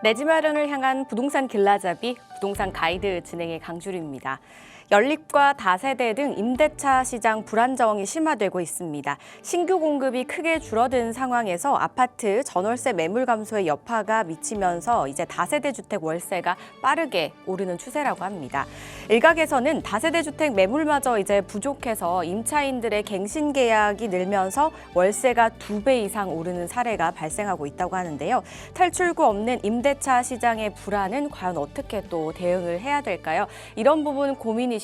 내 집 마련을 향한 부동산 길라잡이, 부동산 가이드 진행의 강주리입니다. 연립과 다세대 등 임대차 시장 불안정이 심화되고 있습니다. 신규 공급이 크게 줄어든 상황에서 아파트 전월세 매물 감소의 여파가 미치면서 이제 다세대 주택 월세가 빠르게 오르는 추세라고 합니다. 일각에서는 다세대 주택 매물마저 이제 부족해서 임차인들의 갱신 계약이 늘면서 월세가 2배 이상 오르는 사례가 발생하고 있다고 하는데요. 탈출구 없는 임대차 시장의 불안은 과연 어떻게 또 대응을 해야 될까요? 이런 부분 고민이시거나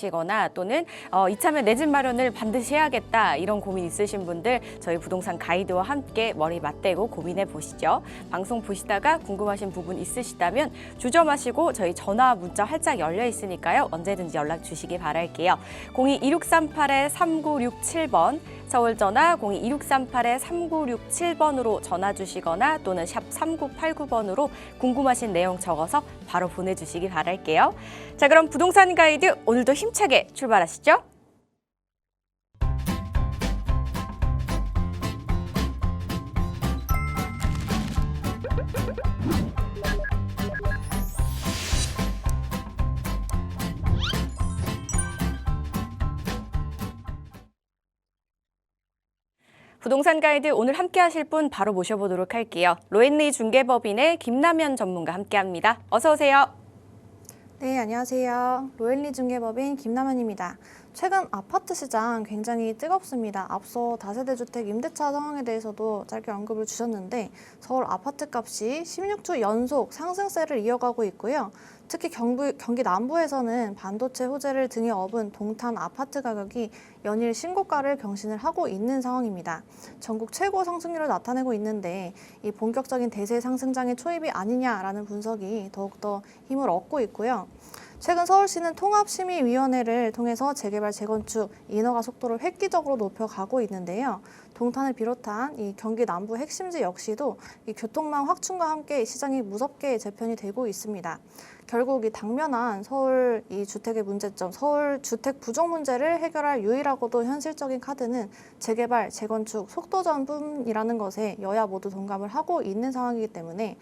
또는 이참에 내 집 마련을 반드시 해야겠다 이런 고민 있으신 분들 저희 부동산 가이드와 함께 머리 맞대고 고민해 보시죠. 방송 보시다가 궁금하신 부분 있으시다면 주저마시고 저희 전화 문자 활짝 열려 있으니까요. 언제든지 연락 주시기 바랄게요. 02-2638-3967번 서울 전화 02-2638-3967번으로 전화 주시거나 또는 샵 3989번으로 궁금하신 내용 적어서 바로 보내주시기 바랄게요. 자, 그럼 부동산 가이드 오늘도 힘차게 출발하시죠. 부동산 가이드 오늘 함께 하실 분 바로 모셔보도록 할게요. 로엔리 중개법인의 김남현 전문가 함께합니다. 어서 오세요. 네, 안녕하세요. 로엔리 중개법인 김남현입니다. 최근 아파트 시장 굉장히 뜨겁습니다. 앞서 다세대 주택 임대차 상황에 대해서도 짧게 언급을 주셨는데 서울 아파트 값이 16주 연속 상승세를 이어가고 있고요. 특히 경기 남부에서는 반도체 호재를 등에 업은 동탄 아파트 가격이 연일 신고가를 경신을 하고 있는 상황입니다. 전국 최고 상승률을 나타내고 있는데 이 본격적인 대세 상승장의 초입이 아니냐라는 분석이 더욱더 힘을 얻고 있고요. 최근 서울시는 통합심의위원회를 통해서 재개발, 재건축 인허가 속도를 획기적으로 높여가고 있는데요. 동탄을 비롯한 이 경기 남부 핵심지 역시도 이 교통망 확충과 함께 시장이 무섭게 재편이 되고 있습니다. 결국 이 당면한 서울 이 주택의 문제점, 서울 주택 부족 문제를 해결할 유일하고도 현실적인 카드는 재개발, 재건축, 속도전분이라는 것에 여야 모두 동감을 하고 있는 상황이기 때문에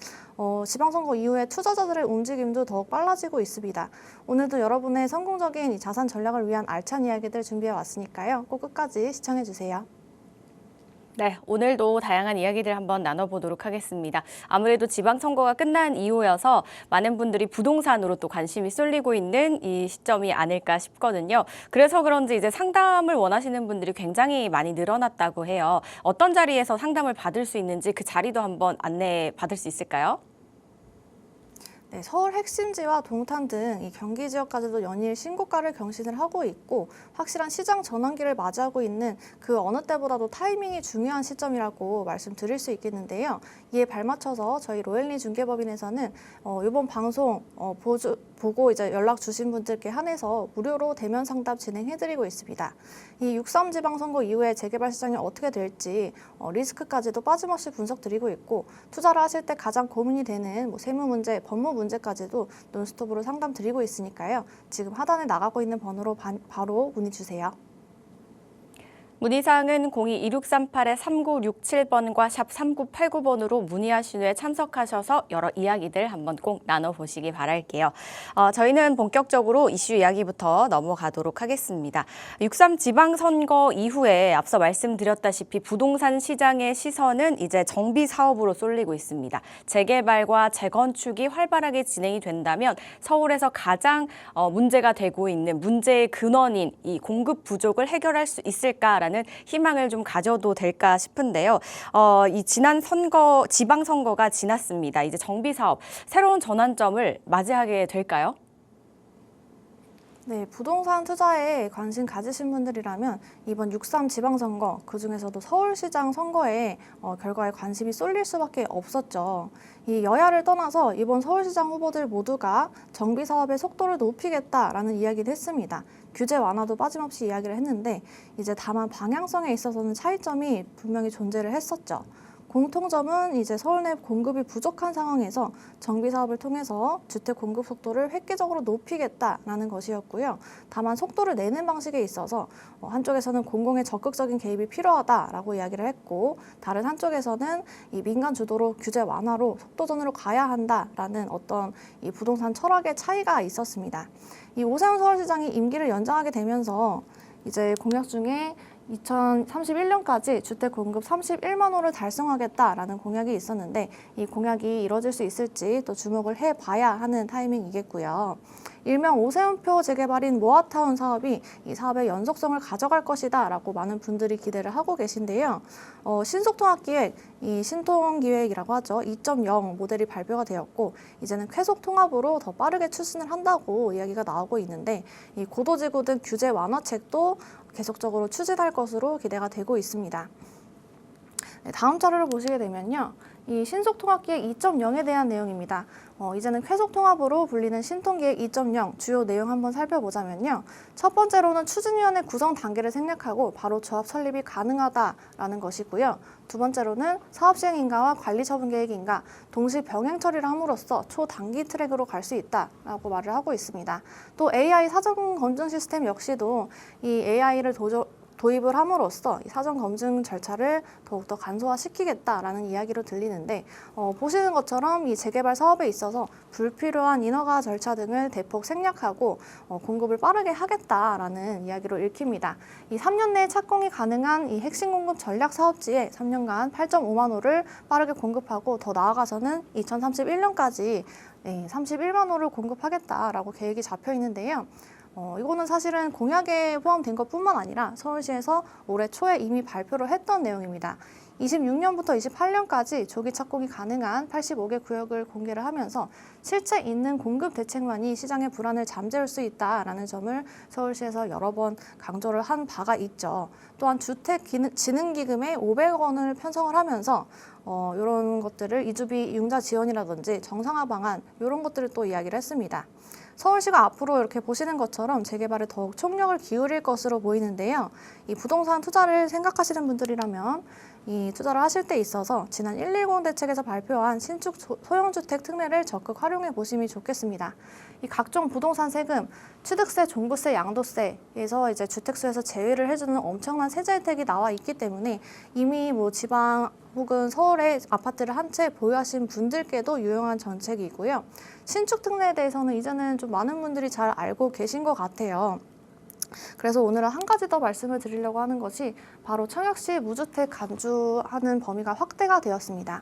지방선거 이후에 투자자들의 움직임도 더욱 빨라지고 있습니다. 오늘도 여러분의 성공적인 이 자산 전략을 위한 알찬 이야기들 준비해 왔으니까요. 꼭 끝까지 시청해 주세요. 네, 오늘도 다양한 이야기들 한번 나눠보도록 하겠습니다. 아무래도 지방선거가 끝난 이후여서 많은 분들이 부동산으로 또 관심이 쏠리고 있는 이 시점이 아닐까 싶거든요. 그래서 그런지 이제 상담을 원하시는 분들이 굉장히 많이 늘어났다고 해요. 어떤 자리에서 상담을 받을 수 있는지 그 자리도 한번 안내 받을 수 있을까요? 네, 서울 핵심지와 동탄 등 이 경기 지역까지도 연일 신고가를 경신을 하고 있고 확실한 시장 전환기를 맞이하고 있는 그 어느 때보다도 타이밍이 중요한 시점이라고 말씀드릴 수 있겠는데요. 이에 발맞춰서 저희 로엔리 중개법인에서는 이번 방송 보고 이제 연락 주신 분들께 한해서 무료로 대면 상담 진행해드리고 있습니다. 이 6.3 지방선거 이후에 재개발 시장이 어떻게 될지 리스크까지도 빠짐없이 분석드리고 있고 투자를 하실 때 가장 고민이 되는 세무 문제, 법무 문제까지도 논스톱으로 상담 드리고 있으니까요. 지금 하단에 나가고 있는 번호로 바로 문의 주세요. 문의사항은 02-2638-3967번과 샵 3989번으로 문의하신 후에 참석하셔서 여러 이야기들 한번 꼭 나눠보시기 바랄게요. 저희는 본격적으로 이슈 이야기부터 넘어가도록 하겠습니다. 6.3 지방선거 이후에 앞서 말씀드렸다시피 부동산 시장의 시선은 이제 정비 사업으로 쏠리고 있습니다. 재개발과 재건축이 활발하게 진행이 된다면 서울에서 가장 문제가 되고 있는 문제의 근원인 이 공급 부족을 해결할 수 있을까라는 희망을 좀 가져도 될까 싶은데요. 이 지난 지방선거가 지났습니다. 이제 정비사업, 새로운 전환점을 맞이하게 될까요? 네, 부동산 투자에 관심 가지신 분들이라면 이번 6.3 지방선거, 그중에서도 서울시장 선거에 결과에 관심이 쏠릴 수밖에 없었죠. 이 여야를 떠나서 이번 서울시장 후보들 모두가 정비사업의 속도를 높이겠다라는 이야기를 했습니다. 규제 완화도 빠짐없이 이야기를 했는데 이제 다만 방향성에 있어서는 차이점이 분명히 존재를 했었죠. 공통점은 이제 서울 내 공급이 부족한 상황에서 정비 사업을 통해서 주택 공급 속도를 획기적으로 높이겠다라는 것이었고요. 다만 속도를 내는 방식에 있어서 한쪽에서는 공공의 적극적인 개입이 필요하다라고 이야기를 했고, 다른 한쪽에서는 이 민간 주도로 규제 완화로 속도전으로 가야 한다라는 어떤 이 부동산 철학의 차이가 있었습니다. 이 오세훈 서울시장이 임기를 연장하게 되면서 이제 공약 중에 2031년까지 주택 공급 31만 호를 달성하겠다라는 공약이 있었는데, 이 공약이 이뤄질 수 있을지 또 주목을 해봐야 하는 타이밍이겠고요. 일명 오세훈표 재개발인 모아타운 사업이 이 사업의 연속성을 가져갈 것이다라고 많은 분들이 기대를 하고 계신데요. 신속통합기획, 이 신통기획이라고 하죠. 2.0 모델이 발표가 되었고, 이제는 쾌속통합으로 더 빠르게 추진을 한다고 이야기가 나오고 있는데, 이 고도지구 등 규제 완화책도 계속적으로 추진할 것으로 기대가 되고 있습니다. 네, 다음 자료를 보시게 되면요. 이 신속통합기획 2.0에 대한 내용입니다. 이제는 쾌속통합으로 불리는 신통기획 2.0 주요 내용 한번 살펴보자면요. 첫 번째로는 추진위원회 구성 단계를 생략하고 바로 조합 설립이 가능하다라는 것이고요. 두 번째로는 사업 시행 인가와 관리 처분 계획 인가 동시 병행 처리를 함으로써 초단기 트랙으로 갈 수 있다라고 말을 하고 있습니다. 또 AI 사전 검증 시스템 역시도 이 AI를 도입을 함으로써 이 사전 검증 절차를 더욱더 간소화시키겠다라는 이야기로 들리는데, 보시는 것처럼 이 재개발 사업에 있어서 불필요한 인허가 절차 등을 대폭 생략하고 공급을 빠르게 하겠다라는 이야기로 읽힙니다. 이 3년 내에 착공이 가능한 이 핵심 공급 전략 사업지에 3년간 8.5만 호를 빠르게 공급하고, 더 나아가서는 2031년까지 31만 호를 공급하겠다라고 계획이 잡혀 있는데요. 이거는 사실은 공약에 포함된 것뿐만 아니라 서울시에서 올해 초에 이미 발표를 했던 내용입니다. 26년부터 28년까지 조기 착공이 가능한 85개 구역을 공개를 하면서 실체 있는 공급 대책만이 시장의 불안을 잠재울 수 있다라는 점을 서울시에서 여러 번 강조를 한 바가 있죠. 또한 주택진흥기금에 500원을 편성을 하면서 이런 것들을 이주비 융자 지원이라든지 정상화 방안 이런 것들을 또 이야기를 했습니다. 서울시가 앞으로 이렇게 보시는 것처럼 재개발에 더욱 총력을 기울일 것으로 보이는데요. 이 부동산 투자를 생각하시는 분들이라면 이 투자를 하실 때 있어서 지난 110 대책에서 발표한 신축 소형주택 특례를 적극 활용해 보시면 좋겠습니다. 이 각종 부동산 세금, 취득세, 종부세, 양도세에서 이제 주택수에서 제외를 해주는 엄청난 세제 혜택이 나와 있기 때문에 이미 뭐 지방 혹은 서울에 아파트를 한 채 보유하신 분들께도 유용한 정책이고요. 신축 특례에 대해서는 이제는 좀 많은 분들이 잘 알고 계신 것 같아요. 그래서 오늘은 한 가지 더 말씀을 드리려고 하는 것이 바로 청약시 무주택 간주하는 범위가 확대가 되었습니다.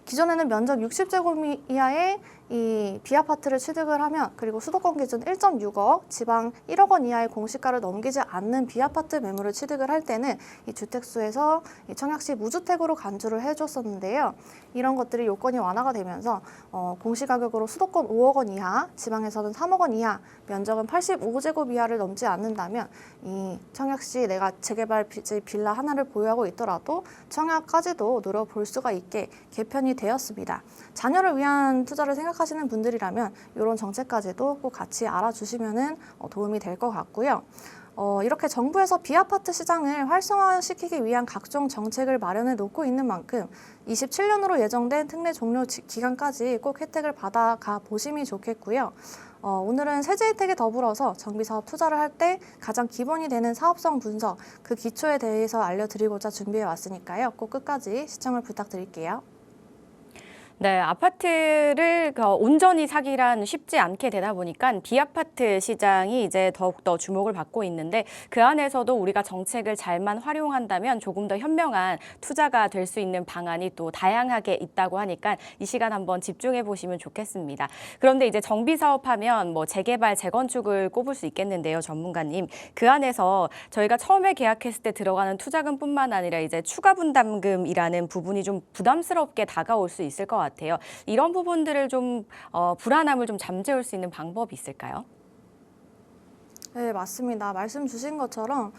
기존에는 면적 60제곱 이하의 이 B아파트를 취득을 하면, 그리고 수도권 기준 1.6억, 지방 1억 원 이하의 공시가를 넘기지 않는 B아파트 매물을 취득을 할 때는 이 주택수에서 이 청약시 무주택으로 간주를 해줬었는데요. 이런 것들이 요건이 완화가 되면서 공시가격으로 수도권 5억 원 이하, 지방에서는 3억 원 이하, 면적은 85제곱 이하를 넘지 않는다면 이 청약시 내가 재개발 빌라 하나를 보유하고 있더라도 청약까지도 노려볼 수가 있게 개편이 되었습니다. 자녀를 위한 투자를 생각하시는 분들이라면 이런 정책까지도 꼭 같이 알아주시면 도움이 될 것 같고요. 이렇게 정부에서 B아파트 시장을 활성화시키기 위한 각종 정책을 마련해 놓고 있는 만큼 27년으로 예정된 특례 종료 기간까지 꼭 혜택을 받아가 보심이 좋겠고요. 오늘은 세제 혜택에 더불어서 정비사업 투자를 할 때 가장 기본이 되는 사업성 분석, 그 기초에 대해서 알려드리고자 준비해 왔으니까요. 꼭 끝까지 시청을 부탁드릴게요. 네, 아파트를 온전히 사기란 쉽지 않게 되다 보니까 B아파트 시장이 이제 더욱더 주목을 받고 있는데, 그 안에서도 우리가 정책을 잘만 활용한다면 조금 더 현명한 투자가 될 수 있는 방안이 또 다양하게 있다고 하니까 이 시간 한번 집중해 보시면 좋겠습니다. 그런데 이제 정비 사업하면 뭐 재개발, 재건축을 꼽을 수 있겠는데요, 전문가님. 그 안에서 저희가 처음에 계약했을 때 들어가는 투자금뿐만 아니라 이제 추가 분담금이라는 부분이 좀 부담스럽게 다가올 수 있을 것 같아요. 이런 부분들을 좀 불안함을 좀 잠재울 수 있는 방법이 있을까요? 네, 맞습니다. 말씀 주신 것처럼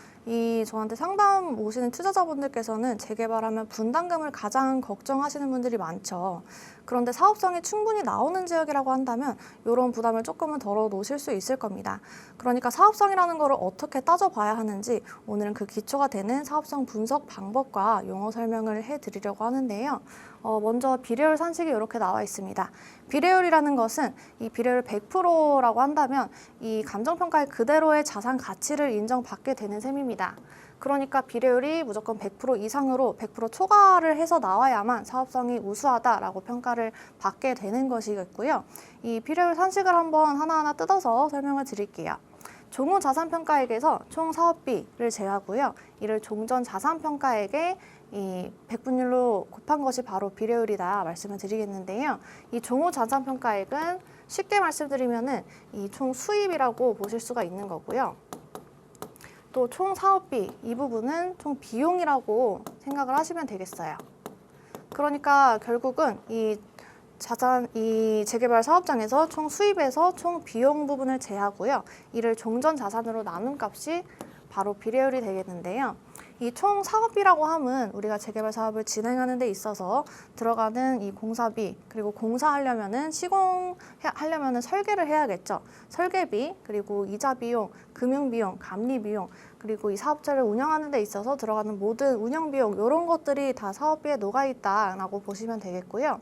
저한테 상담 오시는 투자자분들께서는 재개발하면 분담금을 가장 걱정하시는 분들이 많죠. 그런데 사업성이 충분히 나오는 지역이라고 한다면 이런 부담을 조금은 덜어 놓으실 수 있을 겁니다. 그러니까 사업성이라는 거를 어떻게 따져봐야 하는지 오늘은 그 기초가 되는 사업성 분석 방법과 용어 설명을 해드리려고 하는데요. 먼저 비례율 산식이 이렇게 나와 있습니다. 비례율이라는 것은 이 비례율 100%라고 한다면 이 감정평가의 그대로의 자산 가치를 인정받게 되는 셈입니다. 그러니까 비례율이 무조건 100% 이상으로 100% 초과를 해서 나와야만 사업성이 우수하다라고 평가를 받게 되는 것이겠고요. 이 비례율 산식을 한번 하나하나 뜯어서 설명을 드릴게요. 종후 자산평가액에서 총 사업비를 제하고요. 이를 종전 자산평가액에 이 백분율로 곱한 것이 바로 비례율이다 말씀을 드리겠는데요. 이 종후 자산평가액은 쉽게 말씀드리면은 이 총 수입이라고 보실 수가 있는 거고요. 또 총 사업비 이 부분은 총 비용이라고 생각을 하시면 되겠어요. 그러니까 결국은 이 재개발 사업장에서 총 수입에서 총 비용 부분을 제하고요. 이를 종전 자산으로 나눈 값이 바로 비례율이 되겠는데요. 이 총 사업비라고 함은 우리가 재개발 사업을 진행하는 데 있어서 들어가는 이 공사비, 그리고 공사하려면은 시공하려면은 설계를 해야겠죠. 설계비, 그리고 이자 비용, 금융 비용, 감리 비용, 그리고 이 사업체를 운영하는 데 있어서 들어가는 모든 운영 비용 이런 것들이 다 사업비에 녹아 있다라고 보시면 되겠고요.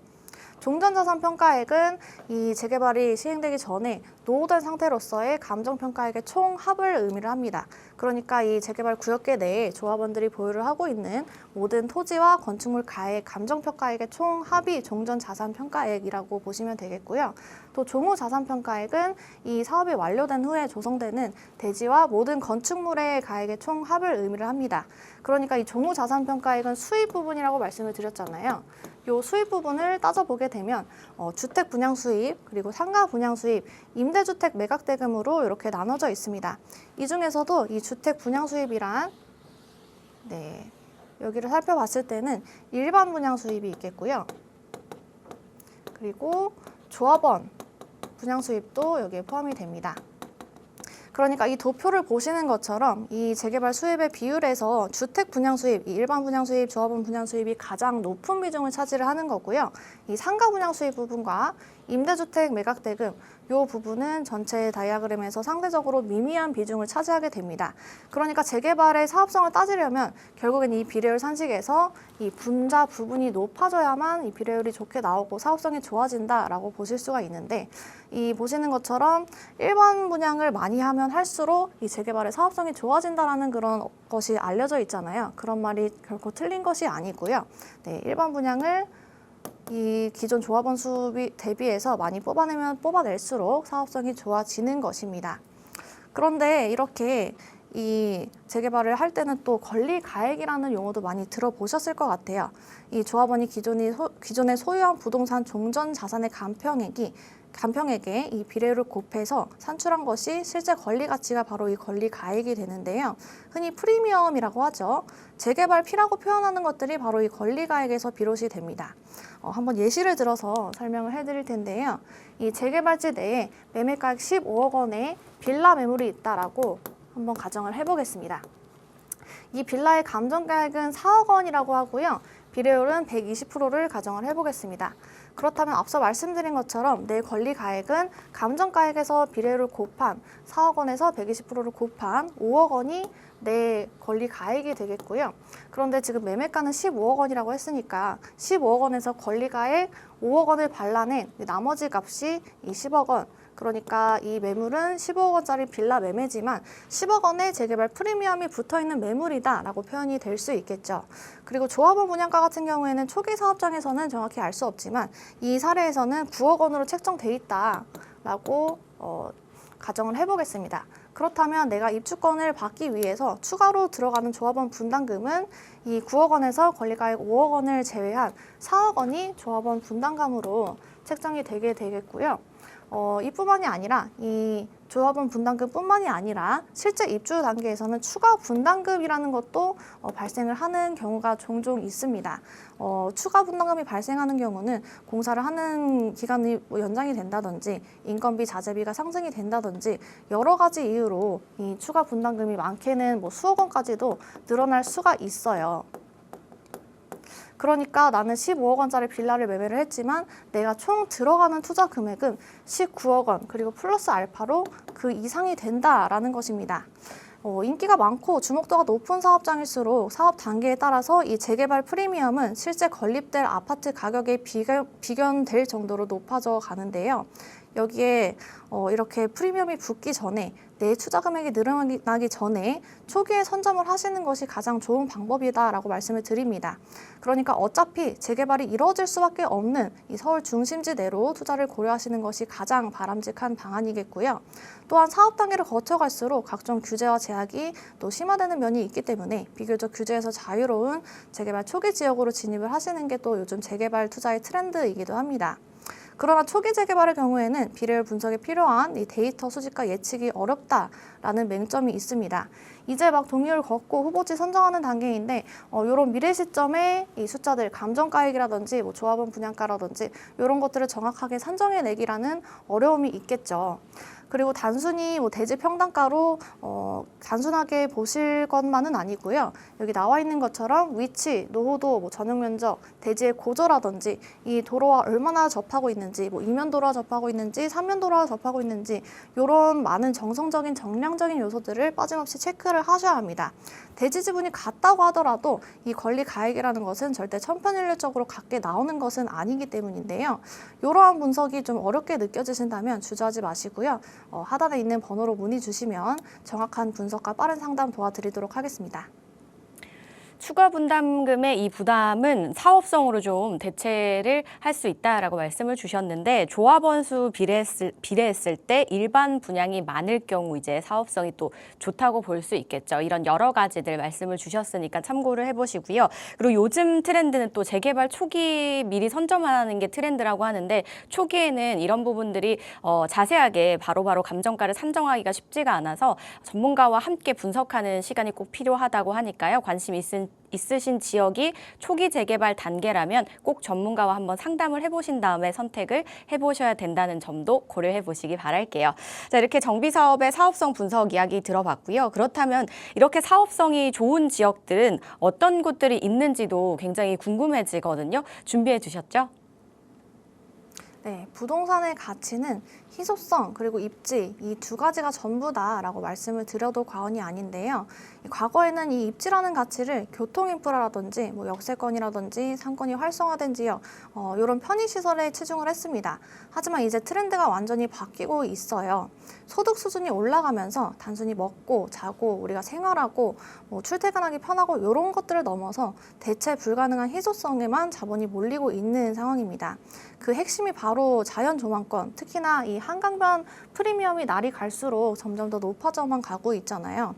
종전자산평가액은 이 재개발이 시행되기 전에 노후된 상태로서의 감정평가액의 총합을 의미를 합니다. 그러니까 이 재개발 구역계 내에 조합원들이 보유를 하고 있는 모든 토지와 건축물 가액 감정평가액의 총합이 종전자산평가액이라고 보시면 되겠고요. 또 종후자산평가액은 이 사업이 완료된 후에 조성되는 대지와 모든 건축물의 가액의 총합을 의미를 합니다. 그러니까 이 종후자산평가액은 수입 부분이라고 말씀을 드렸잖아요. 요 수입 부분을 따져보게 되면 주택 분양 수입, 그리고 상가 분양 수입, 임대주택 매각 대금으로 이렇게 나눠져 있습니다. 이 중에서도 이 주택 분양 수입이란 여기를 살펴봤을 때는 일반 분양 수입이 있겠고요. 그리고 조합원 분양 수입도 여기에 포함이 됩니다. 그러니까 이 도표를 보시는 것처럼 이 재개발 수입의 비율에서 주택 분양 수입, 일반 분양 수입, 조합원 분양 수입이 가장 높은 비중을 차지를 하는 거고요. 이 상가 분양 수입 부분과 임대주택 매각 대금 이 부분은 전체 다이아그램에서 상대적으로 미미한 비중을 차지하게 됩니다. 그러니까 재개발의 사업성을 따지려면 결국엔 이 비례율 산식에서 이 분자 부분이 높아져야만 이 비례율이 좋게 나오고 사업성이 좋아진다라고 보실 수가 있는데 이 보시는 것처럼 일반 분양을 많이 하면 할수록 이 재개발의 사업성이 좋아진다라는 그런 것이 알려져 있잖아요. 그런 말이 결코 틀린 것이 아니고요. 일반 분양을 이 기존 조합원 수 대비해서 많이 뽑아낼수록 사업성이 좋아지는 것입니다. 그런데 이렇게 이 재개발을 할 때는 또 권리가액이라는 용어도 많이 들어보셨을 것 같아요. 이 조합원이 기존에 소유한 부동산 종전 자산의 간평액에 이 비례율을 곱해서 산출한 것이 실제 권리 가치가 바로 이 권리가액이 되는데요. 흔히 프리미엄이라고 하죠. 재개발 피라고 표현하는 것들이 바로 이 권리가액에서 비롯이 됩니다. 한번 예시를 들어서 설명을 해드릴 텐데요. 이 재개발지 내에 매매가액 15억 원의 빌라 매물이 있다라고 한번 가정을 해보겠습니다. 이 빌라의 감정가액은 4억 원이라고 하고요. 비례율은 120%를 가정을 해보겠습니다. 그렇다면 앞서 말씀드린 것처럼 내 권리가액은 감정가액에서 비례율을 곱한 4억 원에서 120%를 곱한 5억 원이 내 권리가액이 되겠고요. 그런데 지금 매매가는 15억 원이라고 했으니까 15억 원에서 권리가액 5억 원을 발라낸 나머지 값이 이 10억 원. 그러니까 이 매물은 15억 원짜리 빌라 매매지만 10억 원의 재개발 프리미엄이 붙어있는 매물이다라고 표현이 될 수 있겠죠. 그리고 조합원 분양가 같은 경우에는 초기 사업장에서는 정확히 알 수 없지만 이 사례에서는 9억 원으로 책정돼 있다라고 가정을 해보겠습니다. 그렇다면 내가 입주권을 받기 위해서 추가로 들어가는 조합원 분담금은 이 9억 원에서 권리가액 5억 원을 제외한 4억 원이 조합원 분담금으로 책정이 되게 되겠고요. 이뿐만이 아니라 이 조합원 분담금뿐만이 아니라 실제 입주 단계에서는 추가 분담금이라는 것도 발생을 하는 경우가 종종 있습니다. 추가 분담금이 발생하는 경우는 공사를 하는 기간이 연장이 된다든지 인건비, 자재비가 상승이 된다든지 여러 가지 이유로 이 추가 분담금이 많게는 수억 원까지도 늘어날 수가 있어요. 그러니까 나는 15억 원짜리 빌라를 매매를 했지만 내가 총 들어가는 투자 금액은 19억 원 그리고 플러스 알파로 그 이상이 된다라는 것입니다. 인기가 많고 주목도가 높은 사업장일수록 사업 단계에 따라서 이 재개발 프리미엄은 실제 건립될 아파트 가격에 비견될 정도로 높아져 가는데요. 여기에 이렇게 프리미엄이 붙기 전에 내 투자 금액이 늘어나기 전에 초기에 선점을 하시는 것이 가장 좋은 방법이다라고 말씀을 드립니다. 그러니까 어차피 재개발이 이루어질 수밖에 없는 이 서울 중심지 내로 투자를 고려하시는 것이 가장 바람직한 방안이겠고요. 또한 사업 단계를 거쳐갈수록 각종 규제와 제약이 또 심화되는 면이 있기 때문에 비교적 규제에서 자유로운 재개발 초기 지역으로 진입을 하시는 게 또 요즘 재개발 투자의 트렌드이기도 합니다. 그러나 초기 재개발의 경우에는 비례율 분석에 필요한 이 데이터 수집과 예측이 어렵다라는 맹점이 있습니다. 이제 막 동의를 걷고 후보지 선정하는 단계인데 이런 미래 시점에 이 숫자들 감정가액이라든지 조합원 분양가라든지 이런 것들을 정확하게 산정해내기라는 어려움이 있겠죠. 그리고 단순히 대지 평당가로 단순하게 보실 것만은 아니고요. 여기 나와 있는 것처럼 위치, 노후도, 전용 면적, 대지의 고저라든지 이 도로와 얼마나 접하고 있는지, 이면도로와 접하고 있는지, 삼면도로와 접하고 있는지 이런 많은 정성적인 정량적인 요소들을 빠짐없이 체크를 하셔야 합니다. 대지 지분이 같다고 하더라도 이 권리 가액이라는 것은 절대 천편일률적으로 같게 나오는 것은 아니기 때문인데요. 이러한 분석이 좀 어렵게 느껴지신다면 주저하지 마시고요. 하단에 있는 번호로 문의 주시면 정확한 분석과 빠른 상담 도와드리도록 하겠습니다. 추가 분담금의 이 부담은 사업성으로 좀 대체를 할 수 있다라고 말씀을 주셨는데 조합원 수 비례했을 때 일반 분양이 많을 경우 이제 사업성이 또 좋다고 볼 수 있겠죠. 이런 여러 가지들 말씀을 주셨으니까 참고를 해보시고요. 그리고 요즘 트렌드는 또 재개발 초기 미리 선점하는 게 트렌드라고 하는데 초기에는 이런 부분들이 자세하게 바로바로 감정가를 산정하기가 쉽지가 않아서 전문가와 함께 분석하는 시간이 꼭 필요하다고 하니까요. 관심 있으신 지역이 초기 재개발 단계라면 꼭 전문가와 한번 상담을 해보신 다음에 선택을 해보셔야 된다는 점도 고려해 보시기 바랄게요. 자, 이렇게 정비사업의 사업성 분석 이야기 들어봤고요. 그렇다면 이렇게 사업성이 좋은 지역들은 어떤 곳들이 있는지도 굉장히 궁금해지거든요. 준비해 두셨죠? 네, 부동산의 가치는 희소성 그리고 입지 이 두 가지가 전부다라고 말씀을 드려도 과언이 아닌데요. 과거에는 이 입지라는 가치를 교통인프라라든지 역세권이라든지 상권이 활성화된 지역 이런 편의시설에 치중을 했습니다. 하지만 이제 트렌드가 완전히 바뀌고 있어요. 소득 수준이 올라가면서 단순히 먹고 자고 우리가 생활하고 출퇴근하기 편하고 이런 것들을 넘어서 대체 불가능한 희소성에만 자본이 몰리고 있는 상황입니다. 그 핵심이 바로 자연조망권, 특히나 이 한강변 프리미엄이 날이 갈수록 점점 더 높아져만 가고 있잖아요.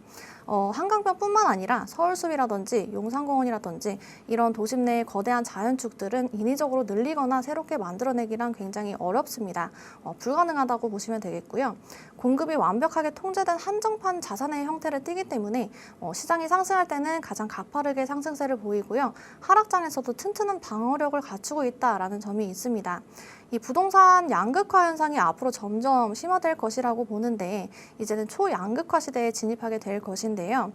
한강변뿐만 아니라 서울숲이라든지 용산공원이라든지 이런 도심 내의 거대한 자연축들은 인위적으로 늘리거나 새롭게 만들어내기란 굉장히 어렵습니다. 불가능하다고 보시면 되겠고요. 공급이 완벽하게 통제된 한정판 자산의 형태를 띠기 때문에 시장이 상승할 때는 가장 가파르게 상승세를 보이고요. 하락장에서도 튼튼한 방어력을 갖추고 있다라는 점이 있습니다. 이 부동산 양극화 현상이 앞으로 점점 심화될 것이라고 보는데 이제는 초양극화 시대에 진입하게 될 것인데요.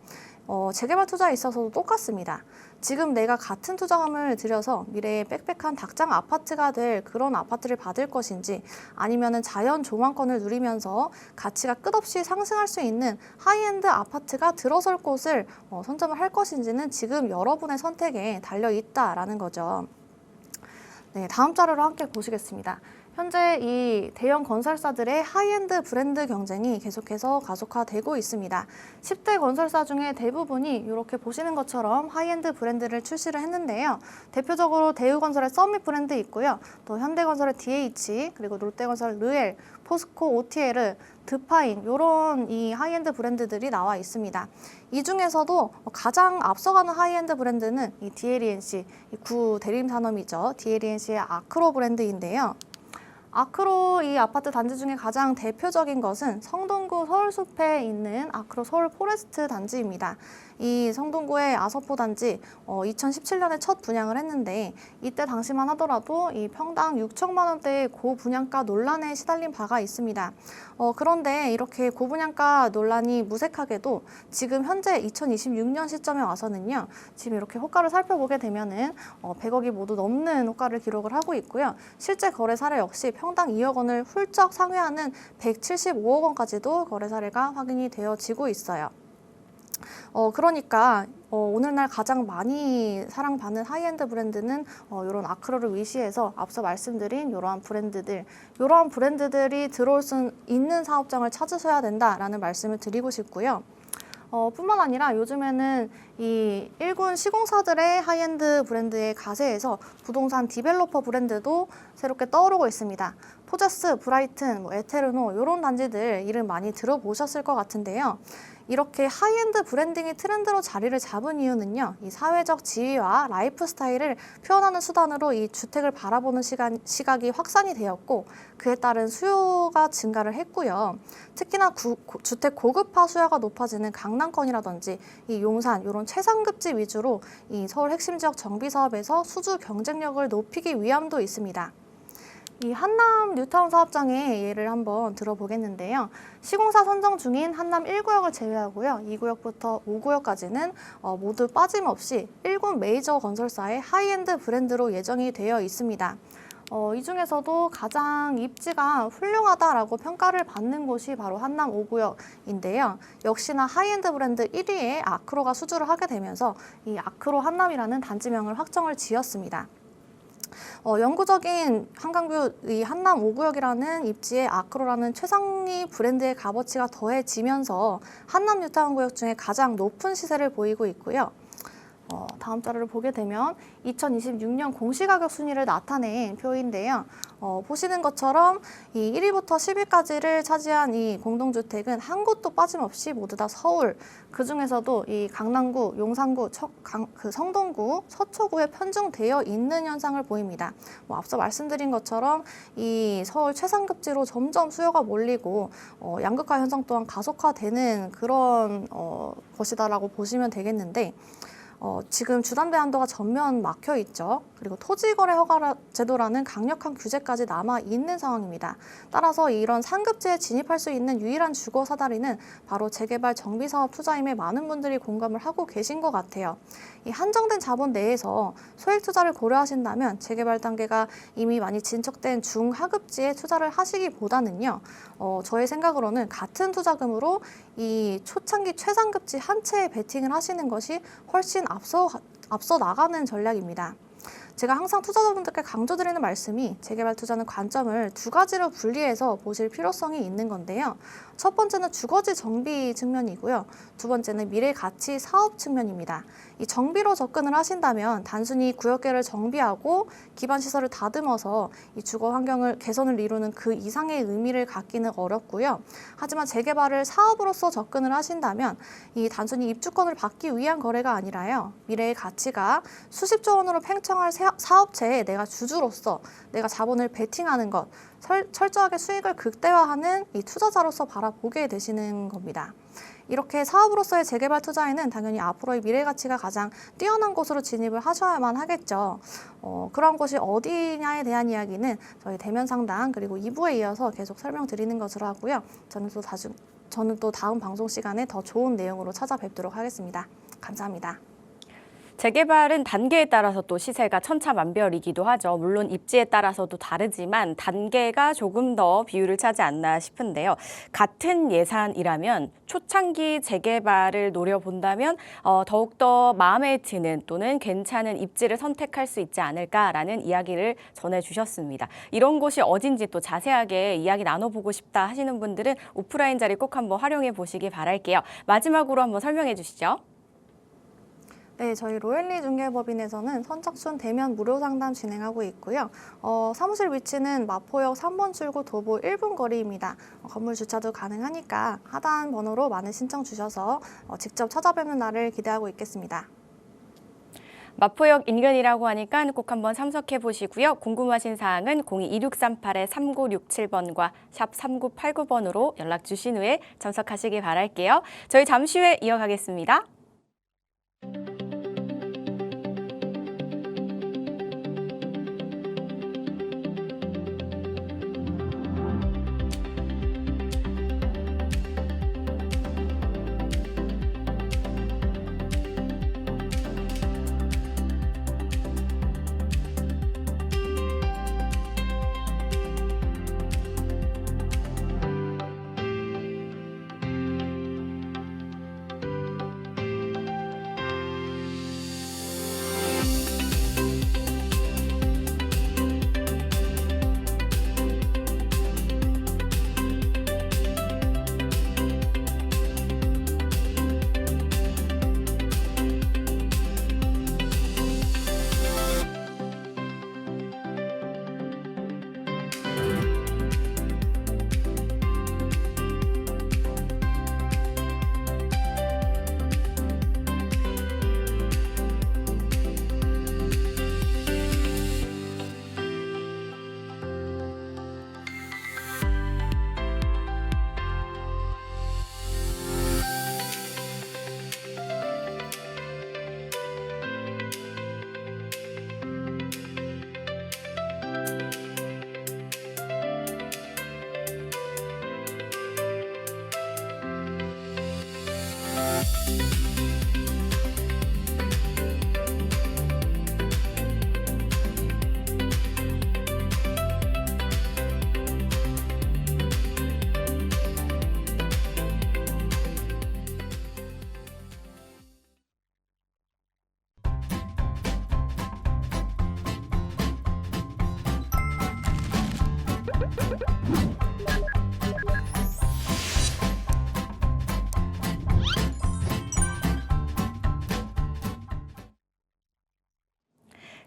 재개발 투자에 있어서도 똑같습니다. 지금 내가 같은 투자금을 들여서 미래에 빽빽한 닭장 아파트가 될 그런 아파트를 받을 것인지 아니면은 자연 조망권을 누리면서 가치가 끝없이 상승할 수 있는 하이엔드 아파트가 들어설 곳을 선점을 할 것인지는 지금 여러분의 선택에 달려 있다라는 거죠. 네, 다음 자료를 함께 보시겠습니다. 현재 이 대형 건설사들의 하이엔드 브랜드 경쟁이 계속해서 가속화되고 있습니다. 10대 건설사 중에 대부분이 이렇게 보시는 것처럼 하이엔드 브랜드를 출시를 했는데요. 대표적으로 대우건설의 서밋 브랜드 있고요. 또 현대건설의 DH, 그리고 롯데건설 르엘, 포스코 OTL, 드파인 이런 이 하이엔드 브랜드들이 나와 있습니다. 이 중에서도 가장 앞서가는 하이엔드 브랜드는 이 DLENC, 이 구 대림 산업이죠. DLENC의 아크로 브랜드인데요. 아크로 이 아파트 단지 중에 가장 대표적인 것은 성동구 서울숲에 있는 아크로 서울 포레스트 단지입니다. 이 성동구의 아서포 단지 2017년에 첫 분양을 했는데 이때 당시만 하더라도 이 평당 6천만 원대의 고분양가 논란에 시달린 바가 있습니다. 그런데 이렇게 고분양가 논란이 무색하게도 지금 현재 2026년 시점에 와서는요. 지금 이렇게 호가를 살펴보게 되면은 100억이 모두 넘는 호가를 기록을 하고 있고요. 실제 거래 사례 역시 평당 2억 원을 훌쩍 상회하는 175억 원까지도 거래 사례가 확인이 되어지고 있어요. 그러니까 오늘날 가장 많이 사랑받는 하이엔드 브랜드는 이런 아크로를 위시해서 앞서 말씀드린 이러한 브랜드들이 들어올 수 있는 사업장을 찾으셔야 된다라는 말씀을 드리고 싶고요. 뿐만 아니라 요즘에는 이 일군 시공사들의 하이엔드 브랜드의 가세에서 부동산 디벨로퍼 브랜드도 새롭게 떠오르고 있습니다. 포제스, 브라이튼, 에테르노 이런 단지들 이름 많이 들어보셨을 것 같은데요. 이렇게 하이엔드 브랜딩이 트렌드로 자리를 잡은 이유는요. 이 사회적 지위와 라이프 스타일을 표현하는 수단으로 이 주택을 바라보는 시각이 확산이 되었고 그에 따른 수요가 증가를 했고요. 특히나 주택 고급화 수요가 높아지는 강남권이라든지 이 용산 이런 최상급지 위주로 이 서울 핵심 지역 정비 사업에서 수주 경쟁력을 높이기 위함도 있습니다. 이 한남 뉴타운 사업장의 예를 한번 들어보겠는데요. 시공사 선정 중인 한남 1구역을 제외하고요. 2구역부터 5구역까지는 모두 빠짐없이 1군 메이저 건설사의 하이엔드 브랜드로 예정이 되어 있습니다. 이 중에서도 가장 입지가 훌륭하다라고 평가를 받는 곳이 바로 한남 5구역인데요. 역시나 하이엔드 브랜드 1위에 아크로가 수주를 하게 되면서 이 아크로 한남이라는 단지명을 확정을 지었습니다. 영구적인 한강뷰 이 한남 5구역이라는 입지에 아크로라는 최상위 브랜드의 값어치가 더해지면서 한남 뉴타운 구역 중에 가장 높은 시세를 보이고 있고요. 다음 자료를 보게 되면 2026년 공시가격 순위를 나타낸 표인데요. 보시는 것처럼 이 1위부터 10위까지를 차지한 이 공동주택은 한 곳도 빠짐없이 모두 다 서울, 그중에서도 이 강남구, 용산구, 성동구, 서초구에 편중되어 있는 현상을 보입니다. 앞서 말씀드린 것처럼 이 서울 최상급지로 점점 수요가 몰리고 양극화 현상 또한 가속화되는 그런 것이다라고 보시면 되겠는데 지금 주담대 한도가 전면 막혀 있죠. 그리고 토지거래 허가 제도라는 강력한 규제까지 남아 있는 상황입니다. 따라서 이런 상급지에 진입할 수 있는 유일한 주거 사다리는 바로 재개발 정비사업 투자임에 많은 분들이 공감을 하고 계신 것 같아요. 이 한정된 자본 내에서 소액 투자를 고려하신다면 재개발 단계가 이미 많이 진척된 중하급지에 투자를 하시기보다는요. 저의 생각으로는 같은 투자금으로 이 초창기 최상급지 한 채에 베팅을 하시는 것이 훨씬 앞서 나가는 전략입니다. 제가 항상 투자자분들께 강조드리는 말씀이 재개발 투자는 관점을 두 가지로 분리해서 보실 필요성이 있는 건데요. 첫 번째는 주거지 정비 측면이고요. 두 번째는 미래 가치 사업 측면입니다. 이 정비로 접근을 하신다면 단순히 구역계를 정비하고 기반 시설을 다듬어서 이 주거 환경을 개선을 이루는 그 이상의 의미를 갖기는 어렵고요. 하지만 재개발을 사업으로서 접근을 하신다면 이 단순히 입주권을 받기 위한 거래가 아니라요. 미래의 가치가 수십조 원으로 팽창할 사업체에 내가 주주로서 내가 자본을 베팅하는 것, 철저하게 수익을 극대화하는 이 투자자로서 바라보게 되시는 겁니다. 이렇게 사업으로서의 재개발 투자에는 당연히 앞으로의 미래 가치가 가장 뛰어난 곳으로 진입을 하셔야만 하겠죠. 그런 곳이 어디냐에 대한 이야기는 저희 대면 상담 그리고 2부에 이어서 계속 설명드리는 것으로 하고요. 저는 또 다음 방송 시간에 더 좋은 내용으로 찾아뵙도록 하겠습니다. 감사합니다. 재개발은 단계에 따라서 또 시세가 천차만별이기도 하죠. 물론 입지에 따라서도 다르지만 단계가 조금 더 비율을 차지 않나 싶은데요. 같은 예산이라면 초창기 재개발을 노려본다면 더욱더 마음에 드는 또는 괜찮은 입지를 선택할 수 있지 않을까라는 이야기를 전해주셨습니다. 이런 곳이 어딘지 또 자세하게 이야기 나눠보고 싶다 하시는 분들은 오프라인 자리 꼭 한번 활용해 보시기 바랄게요. 마지막으로 한번 설명해 주시죠. 네, 저희 로엘리 중개법인에서는 선착순 대면 무료 상담 진행하고 있고요. 사무실 위치는 마포역 3번 출구 도보 1분 거리입니다. 건물 주차도 가능하니까 하단 번호로 많은 신청 주셔서 직접 찾아뵙는 날을 기대하고 있겠습니다. 마포역 인근이라고 하니까 꼭 한번 참석해 보시고요. 궁금하신 사항은 02-2638-3967번과 샵 3989번으로 연락 주신 후에 참석하시기 바랄게요. 저희 잠시 후에 이어가겠습니다.